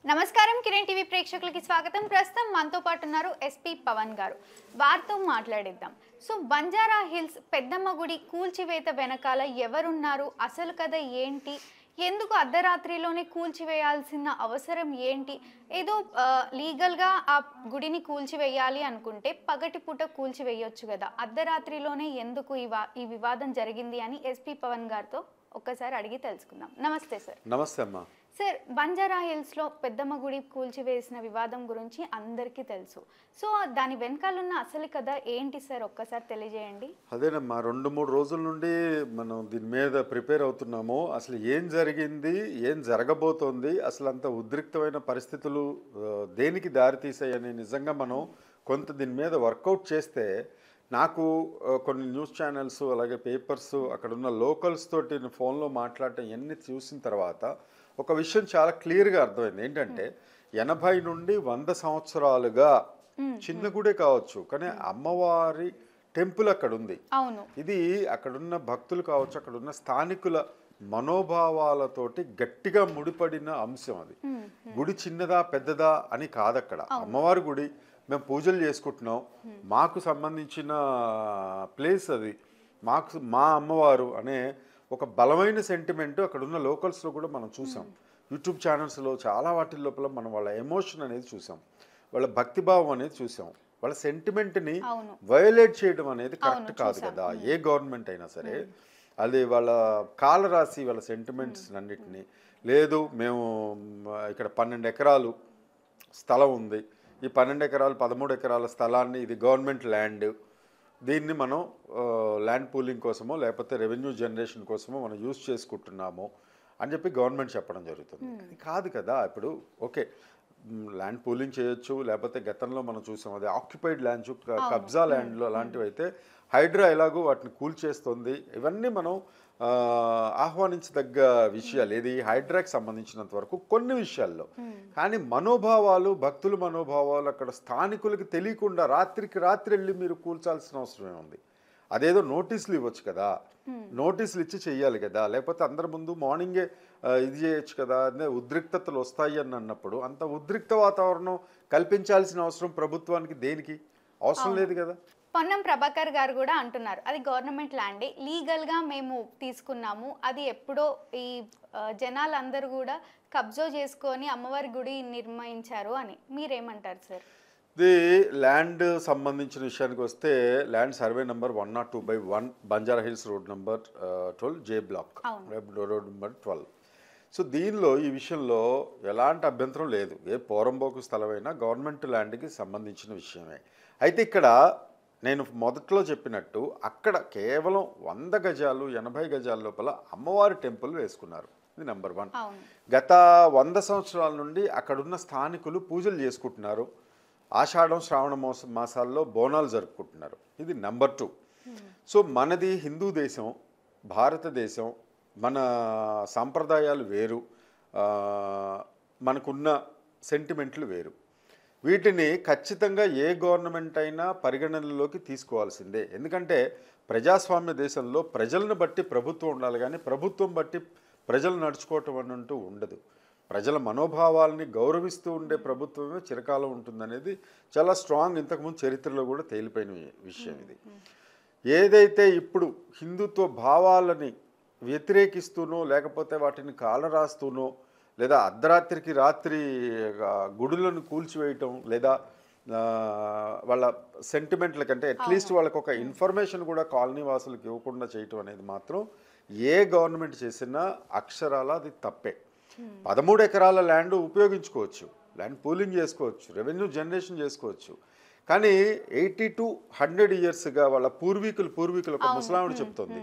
నమస్కారం కిరణ్ టీవీ ప్రేక్షకులకి స్వాగతం. ప్రస్తుతం మనతో పాటు ఉన్నారు ఎస్పీ పవన్ గారు. వారితో మాట్లాడిద్దాం. సో బంజారా హిల్స్ పెద్దమ్మ గుడి కూల్చివేత వెనకాల ఎవరున్నారు, అసలు కథ ఏంటి, ఎందుకు అర్ధరాత్రిలోనే కూల్చివేయాల్సిన అవసరం ఏంటి, ఏదో లీగల్గా ఆ గుడిని కూల్చివేయాలి అనుకుంటే పగటిపూట కూల్చివేయొచ్చు కదా, అర్ధరాత్రిలోనే ఎందుకు ఈ వివాదం జరిగింది అని ఎస్పీ పవన్ గారితో ఒక్కసారి అడిగి తెలుసుకుందాం. నమస్తే సార్. నమస్తే అమ్మా. సార్, బంజారా హిల్స్లో పెద్దమ్మ గుడి కూల్చివేసిన వివాదం గురించి అందరికీ తెలుసు. సో దాని వెనకాలన్న అసలు కథ ఏంటి సార్, ఒక్కసారి తెలియజేయండి. అదేనమ్మా, 2-3 రోజుల నుండి మనం దీని మీద ప్రిపేర్ అవుతున్నాము. అసలు ఏం జరిగింది, ఏం జరగబోతోంది, అసలు అంత ఉద్రిక్తమైన పరిస్థితులు దేనికి దారితీసాయని నిజంగా మనం కొంత దీని మీద వర్కౌట్ చేస్తే నాకు కొన్ని న్యూస్ ఛానల్స్ అలాగే పేపర్స్ అక్కడున్న లోకల్స్ తోటి ఫోన్లో మాట్లాడటం ఇవన్నీ చూసిన తర్వాత ఒక విషయం చాలా క్లియర్గా అర్థమైంది. ఏంటంటే 80 నుండి 100 సంవత్సరాలుగా చిన్న గుడే కావచ్చు, కానీ అమ్మవారి టెంపుల్ అక్కడ ఉంది. ఇది అక్కడున్న భక్తులు కావచ్చు, అక్కడున్న స్థానికుల మనోభావాలతోటి గట్టిగా ముడిపడిన అంశం. అది గుడి చిన్నదా పెద్దదా అని కాదు, అక్కడ అమ్మవారి గుడి, మేము పూజలు చేసుకుంటున్నాం, మాకు సంబంధించిన ప్లేస్ అది, మా అమ్మవారు అనే ఒక బలమైన సెంటిమెంట్ అక్కడ ఉన్న లోకల్స్లో కూడా మనం చూసాం. యూట్యూబ్ ఛానల్స్లో చాలా వాటి లోపల మనం వాళ్ళ ఎమోషన్ అనేది చూసాం, వాళ్ళ భక్తిభావం అనేది చూసాం. వాళ్ళ సెంటిమెంట్ని వయోలేట్ చేయడం అనేది కరెక్ట్ కాదు కదా, ఏ గవర్నమెంట్ అయినా సరే. అది వాళ్ళ కాలరాసి వాళ్ళ సెంటిమెంట్స్ అన్నిటినీ, లేదు మేము ఇక్కడ 12 ఎకరాలు స్థలం ఉంది, ఈ 12 ఎకరాలు 13 ఎకరాల స్థలాన్ని, ఇది గవర్నమెంట్ ల్యాండ్, దీన్ని మనం ల్యాండ్ పూలింగ్ కోసమో లేకపోతే రెవెన్యూ జనరేషన్ కోసమో మనం యూజ్ చేసుకుంటున్నాము అని చెప్పి గవర్నమెంట్ చెప్పడం జరుగుతుంది. అది కాదు కదా. ఇప్పుడు ఓకే, ల్యాండ్ పూలింగ్ చేయొచ్చు, లేకపోతే గతంలో మనం చూసాం అది ఆక్యుపైడ్ ల్యాండ్స్, కబ్జా ల్యాండ్లు అలాంటివి అయితే హైడ్రా ఎలాగో వాటిని కూల్చేస్తుంది. ఇవన్నీ మనం ఆహ్వానించదగ్గ విషయాలు, ఏది హైడ్రాకి సంబంధించినంత వరకు కొన్ని విషయాల్లో. కానీ మనోభావాలు, భక్తుల మనోభావాలు అక్కడ స్థానికులకి తెలియకుండా రాత్రికి రాత్రి వెళ్ళి మీరు కూల్చాల్సిన అవసరమే ఉంది. అదేదో నోటీసులు ఇవ్వచ్చు కదా, నోటీసులు ఇచ్చి చెయ్యాలి కదా, లేకపోతే అందరి ముందు మార్నింగే ఇది చేయొచ్చు కదా. అదే ఉద్రిక్తతలు వస్తాయి అని అన్నప్పుడు అంత ఉద్రిక్త వాతావరణం కల్పించాల్సిన అవసరం ప్రభుత్వానికి దేనికి అవసరం లేదు కదా. పొన్నం ప్రభాకర్ గారు కూడా అంటున్నారు అది గవర్నమెంట్ ల్యాండే, లీగల్గా మేము తీసుకున్నాము, అది ఎప్పుడో ఈ జనాలందరూ కూడా కబ్జా చేసుకొని అమ్మవారి గుడి నిర్మించారు అని. మీరేమంటారు సార్? ఇది ల్యాండ్ సంబంధించిన విషయానికి వస్తే land survey number 102/1 Banjara hills road number 12 జే బ్లాక్, రోడ్ నెంబర్ 12. సో దీనిలో ఈ విషయంలో ఎలాంటి అభ్యంతరం లేదు. ఏ పోరంబోకు స్థలమైనా గవర్నమెంట్ ల్యాండ్కి సంబంధించిన విషయమే. అయితే ఇక్కడ నేను మొదట్లో చెప్పినట్టు అక్కడ కేవలం 100 గజాలు 80 గజాల లోపల అమ్మవారి టెంపుల్ వేసుకున్నారు. ఇది నెంబర్ 1. గత 100 సంవత్సరాల నుండి అక్కడున్న స్థానికులు పూజలు చేసుకుంటున్నారు, ఆషాఢం శ్రావణ మాసాల్లో బోనాలు జరుపుకుంటున్నారు. ఇది నెంబర్ 2. సో మనది హిందూ దేశం, భారతదేశం, మన సాంప్రదాయాలు వేరు, మనకున్న సెంటిమెంట్లు వేరు. వీటిని ఖచ్చితంగా ఏ గవర్నమెంట్ అయినా పరిగణనలోకి తీసుకోవాల్సిందే. ఎందుకంటే ప్రజాస్వామ్య దేశంలో ప్రజలను బట్టి ప్రభుత్వం ఉండాలి, కానీ ప్రభుత్వం బట్టి ప్రజలు నడుచుకోవటం అంటూ ఉండదు. ప్రజల మనోభావాల్ని గౌరవిస్తూ ఉండే ప్రభుత్వమే చిరకాలం ఉంటుందనేది చాలా స్ట్రాంగ్, ఇంతకుముందు చరిత్రలో కూడా తేలిపోయిన విషయం ఇది. ఏదైతే ఇప్పుడు హిందుత్వ భావాలని వ్యతిరేకిస్తూనో లేకపోతే వాటిని కాలరాస్తూనో, లేదా అర్ధరాత్రికి రాత్రి గుడులను కూల్చివేయటం, లేదా వాళ్ళ సెంటిమెంట్ల కంటే అట్లీస్ట్ వాళ్ళకు ఒక ఇన్ఫర్మేషన్ కూడా కాలనీ వాసులకు ఇవ్వకుండా చేయటం అనేది మాత్రం ఏ గవర్నమెంట్ చేసినా అక్షరాల అది తప్పే. 13 ఎకరాల ల్యాండ్ ఉపయోగించుకోవచ్చు, ల్యాండ్ పూలింగ్ చేసుకోవచ్చు, రెవెన్యూ జనరేషన్ చేసుకోవచ్చు. కానీ 80 to 100 ఇయర్స్గా వాళ్ళ పూర్వీకులు ఒక ముసలావిడ చెప్తుంది,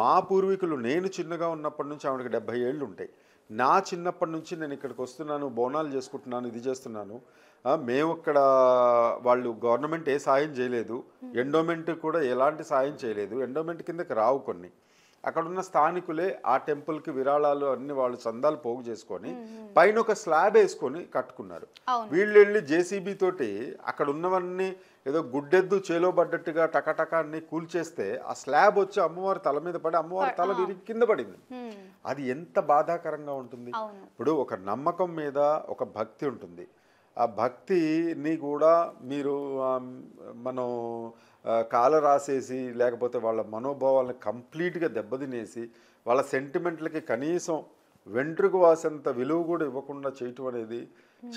మా పూర్వీకులు, నేను చిన్నగా ఉన్నప్పటి నుంచి ఆవిడకి 70 ఏళ్ళు ఉంటాయి, నా చిన్నప్పటి నుంచి నేను ఇక్కడికి వస్తున్నాను, బోనాలు చేసుకుంటున్నాను, ఇది చేస్తున్నాను, మేము ఇక్కడ వాళ్ళు గవర్నమెంట్ ఏ సాయం చేయలేదు, ఎండోమెంట్ కూడా ఎలాంటి సాయం చేయలేదు, ఎండోమెంట్ కిందకి రావు కొన్ని, అక్కడున్న స్థానికులే ఆ టెంపుల్కి విరాళాలు అన్ని వాళ్ళు చందాలు పోగు చేసుకొని పైన ఒక స్లాబ్ వేసుకొని కట్టుకున్నారు. వీళ్ళు వెళ్ళి జేసీబీ తోటి అక్కడ ఉన్నవన్నీ ఏదో గుడ్డెద్దు చేలో పడ్డట్టుగా టకటకా అన్ని కూల్చేస్తే ఆ స్లాబ్ వచ్చి అమ్మవారి తల మీద పడి అమ్మవారి తల విరిగి కింద పడింది. అది ఎంత బాధాకరంగా ఉంటుంది. ఇప్పుడు ఒక నమ్మకం మీద ఒక భక్తి ఉంటుంది. ఆ భక్తిని కూడా మీరు మనం కాల రాసేసి లేకపోతే వాళ్ళ మనోభావాలను కంప్లీట్గా దెబ్బతినేసి వాళ్ళ సెంటిమెంట్లకి కనీసం వెంట్రుకు వాసంత విలువ కూడా ఇవ్వకుండా చేయటం అనేది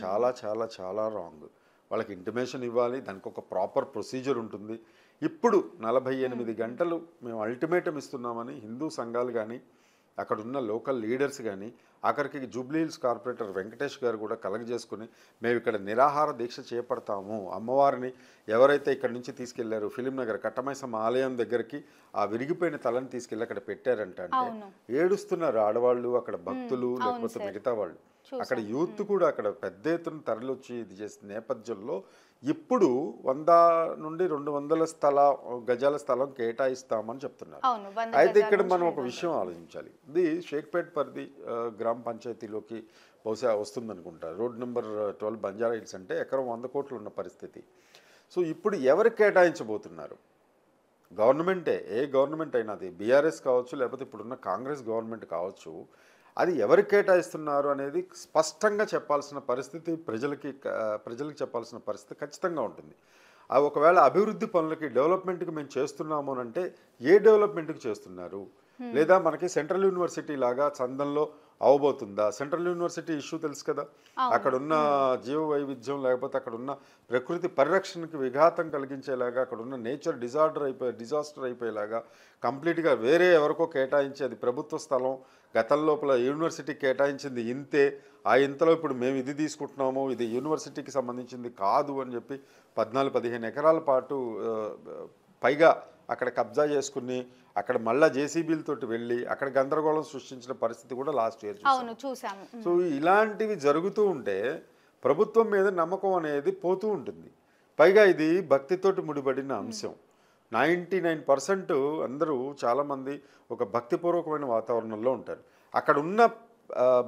చాలా చాలా చాలా రాంగ్. వాళ్ళకి ఇంటిమేషన్ ఇవ్వాలి, దానికి ఒక ప్రాపర్ ప్రొసీజర్ ఉంటుంది. ఇప్పుడు 48 గంటలు మేము అల్టిమేటం ఇస్తున్నామని హిందూ సంఘాలు కానీ అక్కడ ఉన్న లోకల్ లీడర్స్ కానీ ఆఖరికి జూబ్లీ హిల్స్ కార్పొరేటర్ వెంకటేష్ గారు కూడా కలగజేసుకుని మేము ఇక్కడ నిరాహార దీక్ష చేపడతాము. అమ్మవారిని ఎవరైతే ఇక్కడ నుంచి తీసుకెళ్లారు ఫిలిం నగర్ కట్టమైసమ్మ ఆలయం దగ్గరికి ఆ విరిగిపోయిన తలని తీసుకెళ్ళి అక్కడ పెట్టారంట. అంటే ఏడుస్తున్నారు ఆడవాళ్ళు, అక్కడ భక్తులు, లేకపోతే మిగతా వాళ్ళు, అక్కడ యూత్ కూడా అక్కడ పెద్ద ఎత్తున తరలివచ్చి ఇది చేసిన నేపథ్యంలో ఇప్పుడు 100 నుండి 200 గజాల స్థలం కేటాయిస్తామని చెప్తున్నారు. అయితే ఇక్కడ మనం ఒక విషయం ఆలోచించాలి. ఇది షేక్పేట్ పరిధి గ్రామ పంచాయతీలోకి బహుశా వస్తుందనుకుంటా. రోడ్ నెంబర్ 12 బంజారా హిల్స్ అంటే ఎకరం 100 కోట్లు ఉన్న పరిస్థితి. సో ఇప్పుడు ఎవరికి కేటాయించబోతున్నారు? గవర్నమెంటే, ఏ గవర్నమెంట్ అయినా, అది బీఆర్ఎస్ కావచ్చు లేకపోతే ఇప్పుడున్న కాంగ్రెస్ గవర్నమెంట్ కావచ్చు, అది ఎవరికి కేటాయిస్తున్నారు అనేది స్పష్టంగా చెప్పాల్సిన పరిస్థితి ప్రజలకు చెప్పాల్సిన పరిస్థితి ఖచ్చితంగా ఉంటుంది. అది ఒకవేళ అభివృద్ధి పనులకి డెవలప్మెంట్కి మేము చేస్తున్నాము అంటే ఏ డెవలప్మెంట్కి చేస్తున్నారు? లేదా మనకి సెంట్రల్ యూనివర్సిటీ లాగా చందంలో అవబోతుందా? సెంట్రల్ యూనివర్సిటీ ఇష్యూ తెలుసు కదా, అక్కడున్న జీవ వైవిధ్యం లేకపోతే అక్కడున్న ప్రకృతి పరిరక్షణకి విఘాతం కలిగించేలాగా, అక్కడున్న నేచర్ డిజాస్టర్ అయిపోయేలాగా కంప్లీట్గా వేరే ఎవరికో కేటాయించి అది ప్రభుత్వ స్థలం, గతం లోపల యూనివర్సిటీ కేటాయించింది ఇంతే, ఆ ఇంతలో ఇప్పుడు మేము ఇది తీసుకుంటున్నాము, ఇది యూనివర్సిటీకి సంబంధించింది కాదు అని చెప్పి 14-15 ఎకరాల పాటు పైగా అక్కడ కబ్జా చేసుకుని అక్కడ మళ్ళా జేసీబీలతోటి వెళ్ళి అక్కడ గందరగోళం సృష్టించిన పరిస్థితి కూడా లాస్ట్ ఇయర్ చూసాము. సో ఇలాంటివి జరుగుతూ ఉంటే ప్రభుత్వం మీద నమ్మకం అనేది పోతూ ఉంటుంది. పైగా ఇది భక్తితోటి ముడిపడిన అంశం. 99% అందరూ చాలామంది ఒక భక్తిపూర్వకమైన వాతావరణంలో ఉంటారు. అక్కడ ఉన్న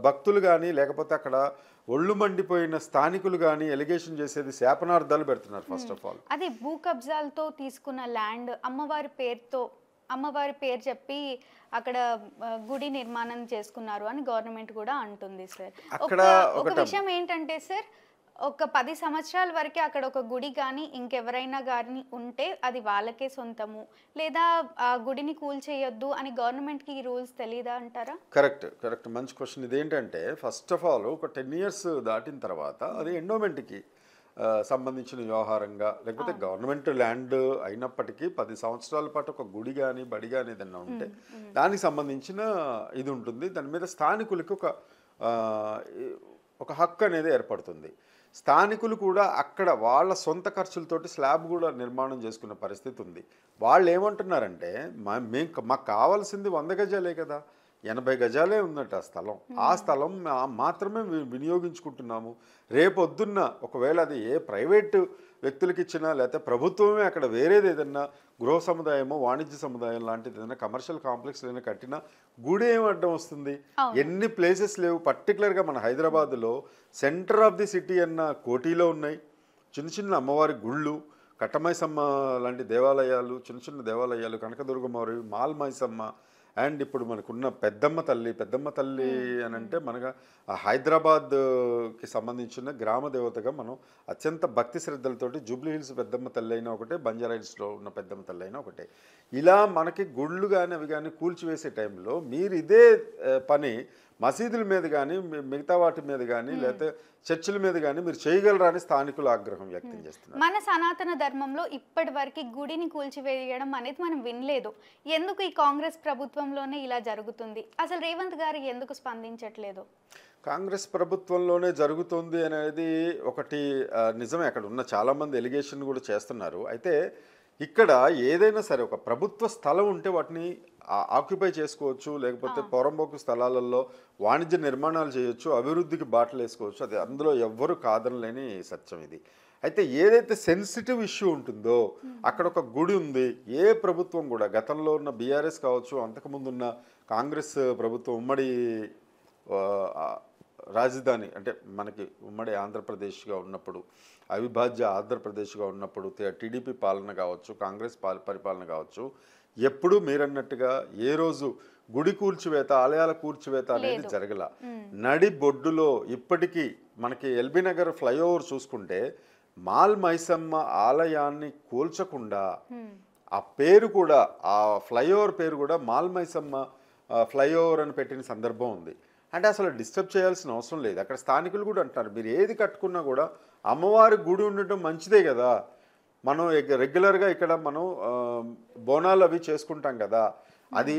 భక్తులు కానీ లేకపోతే అక్కడ ఒళ్ళు మండిపోయిన స్థానికులు కానీ ఎలిగేషన్ చేసేది శాపనార్థాలు పెడుతున్నారు. ఫస్ట్ ఆఫ్ ఆల్ అది భూ కబ్జాలతో తీసుకున్న ల్యాండ్ అమ్మవారి పేరు చెప్పి అక్కడ గుడి నిర్మాణం చేసుకున్నారు అని గవర్నమెంట్ కూడా అంటుంది సార్. ఒక విషయం ఏంటంటే సార్, ఒక 10 సంవత్సరాల వరకే అక్కడ ఒక గుడి కానీ ఇంకెవరైనా కానీ ఉంటే అది వాళ్ళకే సొంతము, లేదా ఆ గుడిని కూల్చేయొద్దు అని గవర్నమెంట్కి ఈ రూల్స్ తెలీదా అంటారా? కరెక్ట్ మంచి క్వశ్చన్. ఇదేంటంటే ఫస్ట్ ఆఫ్ ఆల్ ఒక 10 years దాటిన తర్వాత అది ఎండోమెంట్కి సంబంధించిన వ్యవహారంగా లేకపోతే గవర్నమెంట్ ల్యాండ్ అయినప్పటికీ 10 సంవత్సరాల పాటు ఒక గుడి కానీ బడి కానీ ఏదన్నా ఉంటే దానికి సంబంధించిన ఇది ఉంటుంది. దాని మీద స్థానికులకి ఒక హక్కు అనేది ఏర్పడుతుంది. స్థానికులు కూడా అక్కడ వాళ్ళ సొంత ఖర్చులతోటి స్లాబ్ కూడా నిర్మాణం చేసుకున్న పరిస్థితి ఉంది. వాళ్ళు ఏమంటున్నారంటే మాకు కావాల్సింది 100 గజాలే కదా, 80 గజాలే ఉందట ఆ స్థలం మాత్రమే వినియోగించుకుంటున్నాము. రేపొద్దున్న ఒకవేళ అది ఏ ప్రైవేటు వ్యక్తులకి ఇచ్చినా లేకపోతే ప్రభుత్వమే అక్కడ వేరేది ఏదన్నా గృహ సముదాయమో వాణిజ్య సముదాయం లాంటిది ఏదైనా కమర్షియల్ కాంప్లెక్స్ ఏదైనా కట్టినా గుడి ఏం అడ్డం వస్తుంది? ఎన్ని ప్లేసెస్ లేవు. పర్టికులర్గా మన హైదరాబాద్లో సెంటర్ ఆఫ్ ది సిటీ అన్న కోటిలో ఉన్నాయి చిన్న చిన్న అమ్మవారి గుళ్ళు, కట్టమైసమ్మ లాంటి దేవాలయాలు, చిన్న చిన్న దేవాలయాలు, కనకదుర్గమ్మ, మాల్మైసమ్మ, అండ్ ఇప్పుడు మనకున్న పెద్దమ్మ తల్లి అని అంటే మనగా హైదరాబాద్కి సంబంధించిన గ్రామ దేవతగా మనం అత్యంత భక్తి శ్రద్ధలతోటి జూబ్లీ హిల్స్ పెద్దమ్మ తల్లి అయినా ఒకటే, బంజారా హిల్స్లో ఉన్న పెద్దమ్మ తల్లి అయినా ఒకటే. ఇలా మనకి గుళ్ళు కానీ అవి కానీ కూల్చివేసే టైంలో మీరు ఇదే పని మసీదుల మీద కానీ మిగతా వాటి మీద కానీ లేకపోతే చర్చిల మీద కానీ మీరు చేయగలరా అని స్థానికులు ఆగ్రహం వ్యక్తం చేస్తున్నారు. మన సనాతన ధర్మంలో ఇప్పటి వరకు గుడిని కూల్చివేయడం అనేది మనం వినలేదు. ఎందుకు ఈ కాంగ్రెస్ ప్రభుత్వంలోనే ఇలా జరుగుతుంది? అసలు రేవంత్ గారు ఎందుకు స్పందించట్లేదు? కాంగ్రెస్ ప్రభుత్వంలోనే జరుగుతుంది అనేది ఒకటి నిజమే. అక్కడ ఉన్న చాలామంది ఎలిగేషన్ కూడా చేస్తున్నారు. అయితే ఇక్కడ ఏదైనా సరే ఒక ప్రభుత్వ స్థలం ఉంటే వాటిని ఆక్యుపై చేసుకోవచ్చు, లేకపోతే పొరంబోకు స్థలాలలో వాణిజ్య నిర్మాణాలు చేయొచ్చు, అభివృద్ధికి బాటలు వేసుకోవచ్చు. అది అందులో ఎవ్వరు కాదనలేని సత్యం ఇది. అయితే ఏదైతే సెన్సిటివ్ ఇష్యూ ఉంటుందో అక్కడ ఒక గుడి ఉంది. ఏ ప్రభుత్వం కూడా గతంలో ఉన్న బీఆర్ఎస్ కావచ్చు, అంతకుముందు ఉన్న కాంగ్రెస్ ప్రభుత్వం ఉమ్మడి ఆ, రాజధాని అంటే మనకి ఉమ్మడి ఆంధ్రప్రదేశ్గా ఉన్నప్పుడు, అవిభాజ్య ఆంధ్రప్రదేశ్గా ఉన్నప్పుడు, టీడీపీ పాలన కావచ్చు, కాంగ్రెస్ పరిపాలన కావచ్చు, ఎప్పుడు మీరన్నట్టుగా ఏ రోజు గుడి కూల్చివేత, ఆలయాల కూల్చివేత అనేది జరగల. నడి బొడ్డులో ఇప్పటికీ మనకి ఎల్బీ నగర్ ఫ్లైఓవర్ చూసుకుంటే మాల్ మైసమ్మ ఆలయాన్ని కూల్చకుండా ఆ పేరు కూడా, ఆ ఫ్లైఓవర్ పేరు కూడా మాల్ మైసమ్మ ఫ్లైఓవర్ అని పెట్టిన సందర్భం ఉంది. అంటే అసలు డిస్టర్బ్ చేయాల్సిన అవసరం లేదు. అక్కడ స్థానికులు కూడా అంటారు, మీరు ఏది కట్టుకున్నా కూడా అమ్మవారి గుడి ఉండటం మంచిదే కదా, మనం రెగ్యులర్గా ఇక్కడ మనం బోనాలు అవి చేసుకుంటాం కదా, అది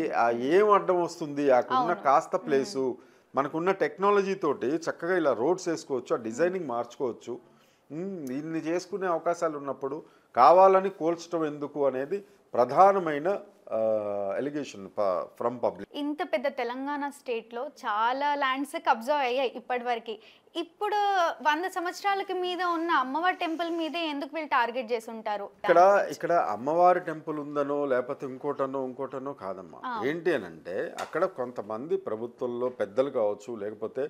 ఏం అడ్డం వస్తుంది, అక్కడున్న కాస్త ప్లేసు, మనకున్న టెక్నాలజీ తోటి చక్కగా ఇలా రోడ్స్ వేసుకోవచ్చు, ఆ డిజైనింగ్ మార్చుకోవచ్చు, ఇన్ని చేసుకునే అవకాశాలు ఉన్నప్పుడు కావాలని కోల్చడం ఎందుకు అనేది ప్రధానమైన ఎలిగేషన్ ఫ్రమ్ పబ్లిక్. ఇంత పెద్ద తెలంగాణ స్టేట్లో చాలా ల్యాండ్స్ కబ్జా అయ్యాయి ఇప్పటివరకు. ఇప్పుడు 100 సంవత్సరాలకి మీద ఉన్న అమ్మవారి టెంపుల్ మీదే ఎందుకు వీళ్ళు టార్గెట్ చేసి ఉంటారు? ఇక్కడ అమ్మవారి టెంపుల్ ఉందనో లేకపోతే ఇంకోటనో కాదమ్మా. ఏంటి అని అంటే అక్కడ కొంతమంది ప్రభుత్వంలో పెద్దలు కావచ్చు, లేకపోతే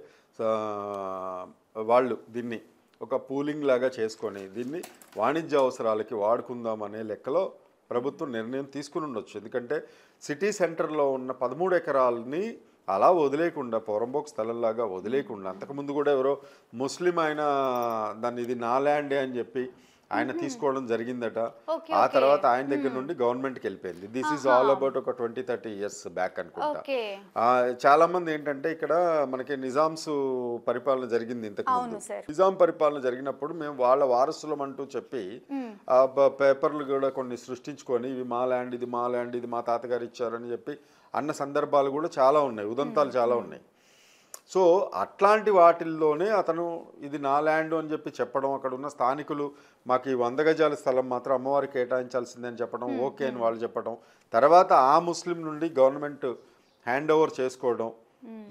వాళ్ళు దీన్ని ఒక పూలింగ్ లాగా చేసుకొని దీన్ని వాణిజ్య అవసరాలకి వాడుకుందాం అనే లెక్కలో ప్రభుత్వం నిర్ణయం తీసుకుని ఉండొచ్చు. ఎందుకంటే సిటీ సెంటర్లో ఉన్న 13 ఎకరాలని అలా వదిలేయకుండా, పోరంబోక్ స్థలంలాగా వదిలేయకుండా, అంతకుముందు కూడా ఎవరో ముస్లిం ఆయన దాన్ని ఇది నా ల్యాండే అని చెప్పి ఆయన తీసుకోవడం జరిగిందట. ఆ తర్వాత ఆయన దగ్గర నుండి గవర్నమెంట్కి వెళ్ళిపోయింది. దిస్ ఈజ్ ఆల్ అబౌట్ ఒక 20-30 years బ్యాక్ అనుకుంటా. చాలా మంది ఏంటంటే ఇక్కడ మనకి నిజాంస్ పరిపాలన జరిగింది ఇంతకుముందు. నిజాం పరిపాలన జరిగినప్పుడు మేము వాళ్ళ వారసులం అంటూ చెప్పి పేపర్లు కూడా కొన్ని సృష్టించుకొని ఇవి మా ల్యాండ్, ఇది మా ల్యాండ్, ఇది మా తాతగారు ఇచ్చారని చెప్పి అన్న సందర్భాలు కూడా చాలా ఉన్నాయి, ఉదంతాలు చాలా ఉన్నాయి. సో అట్లాంటి వాటిల్లోనే అతను ఇది నా ల్యాండ్ అని చెప్పి చెప్పడం, అక్కడ ఉన్న స్థానికులు మాకు ఈ 100 గజాల స్థలం మాత్రం అమ్మవారికి కేటాయించాల్సిందని చెప్పడం, ఓకే అని వాళ్ళు చెప్పడం, తర్వాత ఆ ముస్లిం నుండి గవర్నమెంట్ హ్యాండ్ ఓవర్ చేసుకోవడం,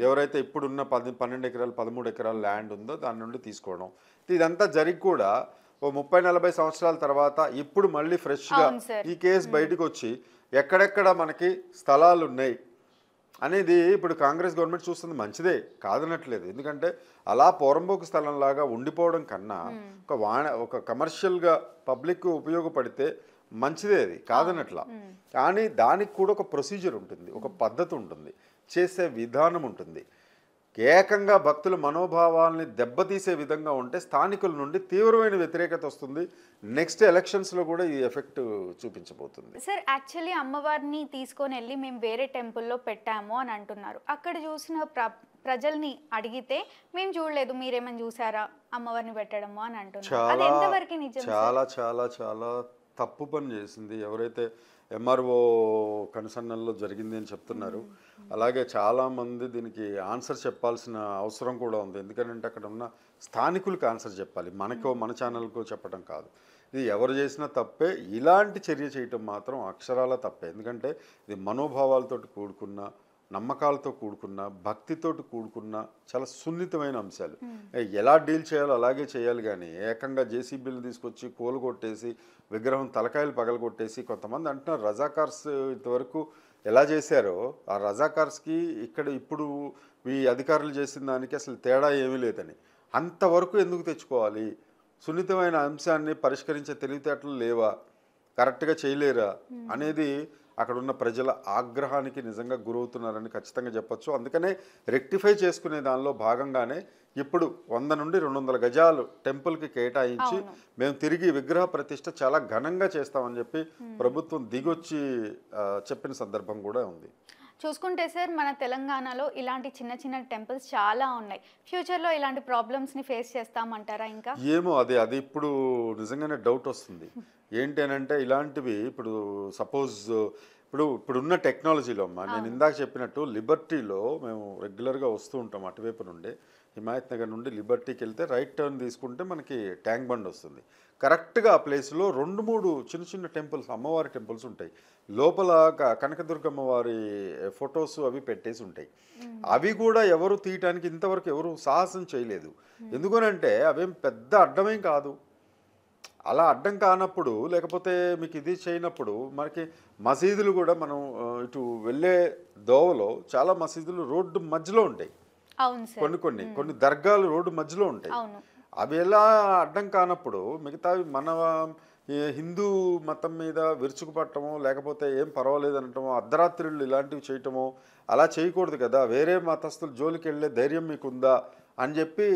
ఎవరైతే ఇప్పుడున్న 12 ఎకరాలు 13 ఎకరాల ల్యాండ్ ఉందో దాని నుండి తీసుకోవడం. ఇదంతా జరిగి కూడా ఓ 30-40 సంవత్సరాల తర్వాత ఇప్పుడు మళ్ళీ ఫ్రెష్గా ఈ కేసు బయటకు వచ్చి ఎక్కడెక్కడ మనకి స్థలాలు ఉన్నాయి అనేది ఇప్పుడు కాంగ్రెస్ గవర్నమెంట్ చూస్తుంది. మంచిదే, కాదనట్లేదు. ఎందుకంటే అలా పోరంబోకు స్థలంలాగా ఉండిపోవడం కన్నా ఒక కమర్షియల్గా పబ్లిక్ ఉపయోగపడితే మంచిదే, అది కాదనట్లా. కానీ దానికి కూడా ఒక ప్రొసీజర్ ఉంటుంది, ఒక పద్ధతి ఉంటుంది, చేసే విధానం ఉంటుంది. ఏకంగా భక్తుల మనోభావాల్ని దెబ్బతీసే విధంగా ఉంటే స్థానికుల నుండి తీవ్రమైన వ్యతిరేకత వస్తుంది. నెక్స్ట్ ఎలక్షన్స్లో కూడా ఈ ఎఫెక్ట్ చూపించబోతుంది. సార్, యాక్చువల్లీ అమ్మవారిని తీసుకొని వెళ్ళి మేము వేరే టెంపుల్లో పెట్టాము అని అంటున్నారు. అక్కడ చూసిన ప్రజల్ని అడిగితే మేము చూడలేదు, మీరేమని చూసారా అమ్మవారిని పెట్టడము అని అంటున్నారు. అది ఎంతవరకు నిజం? చాలా చాలా చాలా తప్పు పని చేసింది ఎవరైతే ఎంఆర్ఓ కన్సర్నల్లో జరిగింది అని చెప్తున్నారు. అలాగే చాలామంది దీనికి ఆన్సర్ చెప్పాల్సిన అవసరం కూడా ఉంది. ఎందుకంటే అక్కడ ఉన్న స్థానికులకు ఆన్సర్ చెప్పాలి, మన ఛానల్కో చెప్పడం కాదు. ఇది ఎవరు చేసినా తప్పే. ఇలాంటి చర్య చేయటం మాత్రం అక్షరాల తప్పే. ఎందుకంటే ఇది మనోభావాలతో కూడుకున్న, నమ్మకాలతో కూడుకున్న, భక్తితోటి కూడుకున్న చాలా సున్నితమైన అంశాలు. ఎలా డీల్ చేయాలో అలాగే చేయాలి. కానీ ఏకంగా జేసీబీలు తీసుకొచ్చి కోలు కొట్టేసి విగ్రహం తలకాయలు పగలగొట్టేసి, కొంతమంది అంటున్నారు రజాకార్స్ ఇంతవరకు ఎలా చేశారో ఆ రజాకార్స్కి ఇప్పుడు ఈ అధికారులు చేసిన దానికి అసలు తేడా ఏమీ లేదని. అంతవరకు ఎందుకు తెచ్చుకోవాలి? సున్నితమైన అంశాన్ని పరిష్కరించే తెలివితేటలు లేవా, కరెక్ట్గా చేయలేరా అనేది అక్కడ ఉన్న ప్రజల ఆగ్రహానికి నిజంగా గురవుతున్నారని ఖచ్చితంగా చెప్పొచ్చు. అందుకనే రెక్టిఫై చేసుకునే దానిలో భాగంగానే ఇప్పుడు 100 నుండి 200 గజాలు టెంపుల్కి కేటాయించి మేము తిరిగి విగ్రహ ప్రతిష్ఠ చాలా ఘనంగా చేస్తామని చెప్పి ప్రభుత్వం దిగొచ్చి చెప్పిన సందర్భం కూడా ఉంది. చూసుకుంటే సార్, మన తెలంగాణలో ఇలాంటి చిన్న చిన్న టెంపుల్స్ చాలా ఉన్నాయి. ఫ్యూచర్లో ఇలాంటి ప్రాబ్లమ్స్ని ఫేస్ చేస్తామంటారా? ఇంకా ఏమో అది ఇప్పుడు నిజంగానే డౌట్ వస్తుంది. ఏంటి అని అంటే ఇలాంటివి ఇప్పుడు సపోజ్ ఇప్పుడున్న టెక్నాలజీలో అమ్మా, నేను ఇందాక చెప్పినట్టు లిబర్టీలో మేము రెగ్యులర్గా వస్తూ ఉంటాం. అటువైపు నుండి హిమాయత్ నగర్ నుండి లిబర్టీకి వెళ్తే రైట్ టర్న్ తీసుకుంటే మనకి ట్యాంక్ బండ్ వస్తుంది. కరెక్ట్గా ఆ ప్లేస్లో 2-3 చిన్న చిన్న టెంపుల్స్, అమ్మవారి టెంపుల్స్ ఉంటాయి. లోపల కనకదుర్గమ్మవారి ఫొటోస్ అవి పెట్టేసి ఉంటాయి. అవి కూడా ఎవరు తీయటానికి ఇంతవరకు ఎవరు సాహసం చేయలేదు. ఎందుకనంటే అవేం పెద్ద అడ్డమేం కాదు. అలా అడ్డం కానప్పుడు లేకపోతే మీకు ఇది చేయనప్పుడు మనకి మసీదులు కూడా మనం ఇటు వెళ్ళే దోవలో చాలా మసీదులు రోడ్డు మధ్యలో ఉంటాయి. అవును సార్. కొన్ని దర్గాలు రోడ్డు మధ్యలో ఉంటాయి. అవును. అవి ఎలా అడ్డం కానప్పుడు మిగతావి మన ఈ హిందూ మతం మీద విరుచుకుపట్టమో లేకపోతే ఏం పర్వాలేదు అనటమో అర్ధరాత్రులు ఇలాంటివి చేయటమో అలా చేయకూడదు కదా. వేరే మతస్థుల జోలికి వెళ్ళే ధైర్యం మీకుందా అని చెప్పి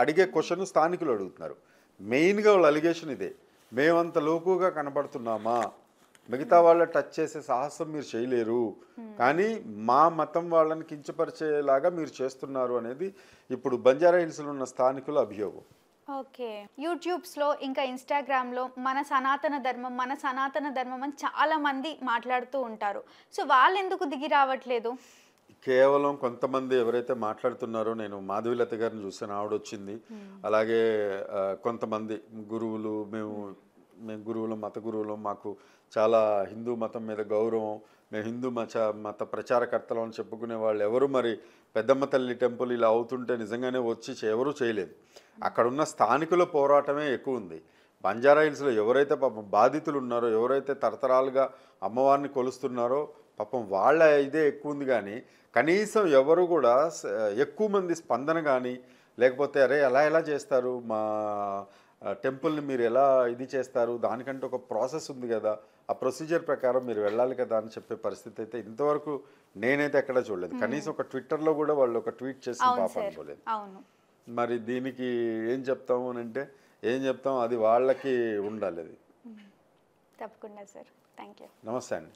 అడిగే క్వశ్చన్ స్థానికులు అడుగుతున్నారు. మెయిన్గా వాళ్ళ అలిగేషన్ ఇదే, మేమంత లోకుగా కనబడుతున్నామా, మిగతా వాళ్ళ టచ్ చేసే సాహసం మీరు చేయలేరు, కానీ మా మతం వాళ్ళని కించపరిచేలాగా మీరు చేస్తున్నారు అనేది ఇప్పుడు బంజారా హిల్స్లో ఉన్న స్థానికుల అభియోగం. ఓకే. యూట్యూబ్స్లో ఇంకా ఇన్స్టాగ్రామ్లో మన సనాతన ధర్మం అని చాలామంది మాట్లాడుతూ ఉంటారు. సో వాళ్ళు ఎందుకు దిగి రావట్లేదు? కేవలం కొంతమంది ఎవరైతే మాట్లాడుతున్నారో, నేను మాధవిలత గారిని చూసాను, ఆవిడ వచ్చింది. అలాగే కొంతమంది గురువులు, మేము గురువులం, మత గురువులం, మాకు చాలా హిందూ మతం మీద గౌరవం, మేము హిందూ మత ప్రచారకర్తలు అని చెప్పుకునే వాళ్ళు ఎవరు మరి పెద్దమ్మ తల్లి టెంపుల్ ఇలా అవుతుంటే నిజంగానే వచ్చి ఎవరూ చేయలేదు. అక్కడున్న స్థానికుల పోరాటమే ఎక్కువ ఉంది. బంజారా హిల్స్లో ఎవరైతే పాపం బాధితులు ఉన్నారో, ఎవరైతే తరతరాలుగా అమ్మవారిని కొలుస్తున్నారో పాపం వాళ్ళ ఇదే ఎక్కువ ఉంది. కానీ కనీసం ఎవరు కూడా ఎక్కువ మంది స్పందన కానీ లేకపోతే అరే ఎలా చేస్తారు మా టెంపుల్ని, మీరు ఎలా ఇది చేస్తారు, దానికంటే ఒక ప్రాసెస్ ఉంది కదా, ఆ ప్రొసీజర్ ప్రకారం మీరు వెళ్ళాలి కదా అని చెప్పే పరిస్థితి అయితే ఇంతవరకు నేనైతే ఎక్కడా చూడలేదు. కనీసం ఒక ట్విట్టర్లో కూడా వాళ్ళు ఒక ట్వీట్ చేసి పాప అనుకోలేదు. మరి దీనికి ఏం చెప్తాము అని అంటే ఏం చెప్తాం, అది వాళ్ళకి ఉండాలి. అది తప్పకుండా సార్. Thank you. నమస్తే అండి.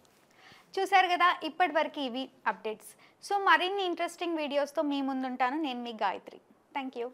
చూసారు కదా, ఇప్పటి వరకు ఇవి అప్డేట్స్. సో మరిన్ని ఇంట్రెస్టింగ్ వీడియోస్తో మీ ముందుంటాను. నేను మీ గాయత్రి. Thank you.